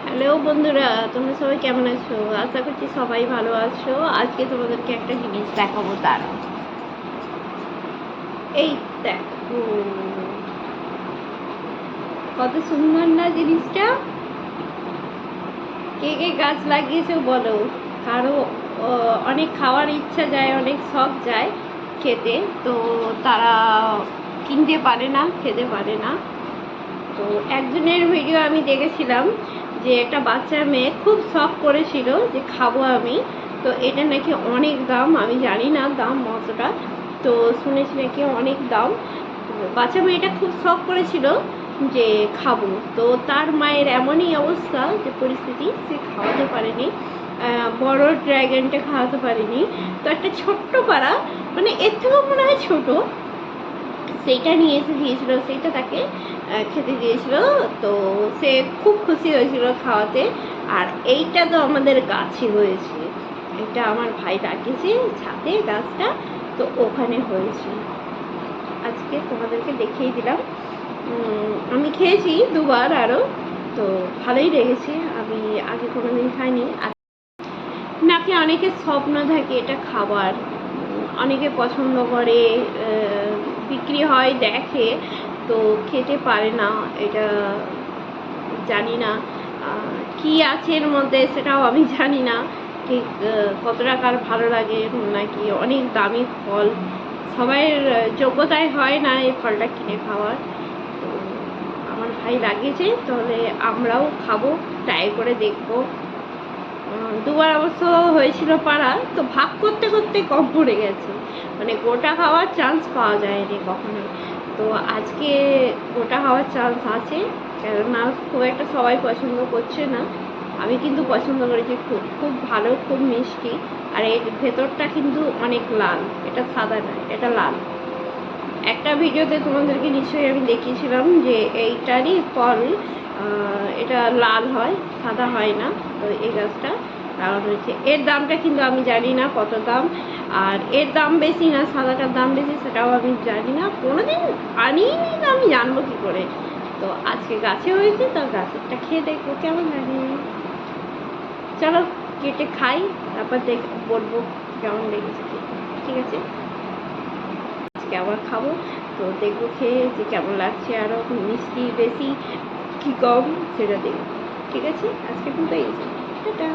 Hello বন্ধুরা, তোমরা সবাই কেমন আছো? আশা করছি সবাই ভালো আছো। আজকে তোমাদেরকে একটা জিনিস দেখাবো। দাঁড়াও, এই দেখো কত সুন্দর না জিনিসটা। কে কে গাছ লাগিয়েছো বলো। কারো অনেক খাওয়ার ইচ্ছা যায়, অনেক শখ যায় খেতে, তো তারা কিনতে পারে না, খেতে পারে না। তো একজনের ভিডিও আমি দেখেছিলাম যে একটা বাচ্চা মেয়ে খুব শখ করেছিল যে খাবো আমি। তো এটা নাকি অনেক দাম, আমি জানি না দাম কতটা, তো শুনেছি নাকি অনেক দাম। বাচ্চা মেয়েটা খুব শখ করেছিল যে খাবো, তো তার মায়ের এমনই অবস্থা যে পরিস্থিতি, সে খাওয়াতে পারেনি, বড় ড্রাগনটা খাওয়াতে পারেনি। তো একটা ছোট্ট পাড়া, মানে এর থেকেও মনে হয় ছোটো, সেইটা নিয়ে এসে দিয়েছিল, সেইটা তাকে খেতে দিয়েছিল। তো সে খুব খুশি হয়েছিল খাওয়াতে। আর এইটা তো আমাদের গাছে হয়েছে, এটা আমার ভাই লাগিয়েছে ছাদে গাছটা, তো ওখানে হয়েছে। আজকে তোমাদেরকে দেখিয়ে দিলাম। আমি খেয়েছি দুবার আরও, তো ভালোই লেগেছে। আমি আগে কোনোদিন খাইনি। নাকি অনেকের স্বপ্ন থাকে এটা খাবার, অনেকে পছন্দ করে, বিক্রি হয় দেখে, তো খেতে পারে না। এটা জানি না কি আছে এর মধ্যে, সেটাও আমি জানি না ঠিক কত টাকার ভালো লাগে, নাকি অনেক দামি ফল, সবাইয়ের যোগ্যতায় হয় না এই ফলটা কিনে খাওয়ার। তো আমার ভাই লাগিয়েছে, তাহলে আমরাও খাবো, ট্রাই করে দেখবো। দুবার অবশ্য হয়েছিল পাড়া, তো ভাগ করতে করতে কম পড়ে গেছে, মানে গোটা খাওয়ার চান্স পাওয়া যায়নি কখনো। তো আজকে গোটা খাওয়ার চান্স আছে, কেননা খুব একটা সবাই পছন্দ করছে না। আমি কিন্তু পছন্দ করেছি, খুব খুব ভালো, খুব মিষ্টি। আর এর ভেতরটা কিন্তু অনেক লাল, এটা সাদা নয়, এটা লাল। একটা ভিডিওতে তোমাদেরকে নিশ্চয়ই আমি দেখিয়েছিলাম যে এইটারই ফল এটা লাল হয়, সাদা হয় না। তো এই গাছটা লাগানো হয়েছে। এর দামটা কিন্তু আমি জানি না কত দাম, আর এর দাম বেশি না সাদাটার দাম বেশি, সেটাও আমি জানি না, কোনোদিন আনিনি, না আমি জানবো কী করে। তো আজকে গাছে হয়েছে, তো গাছেরটা খেয়ে দেখবো কেমন লাগে। চলো কেটে খাই, তারপর বলবো কেমন লেগেছে। ঠিক আছে, আজকে আবার খাবো, তো দেখবো খেয়ে যে কেমন লাগছে, আরও মিষ্টি বেশি কি কম সেটা দেখবো। ঠিক আছে, আজকে কিন্তু এই টাটা।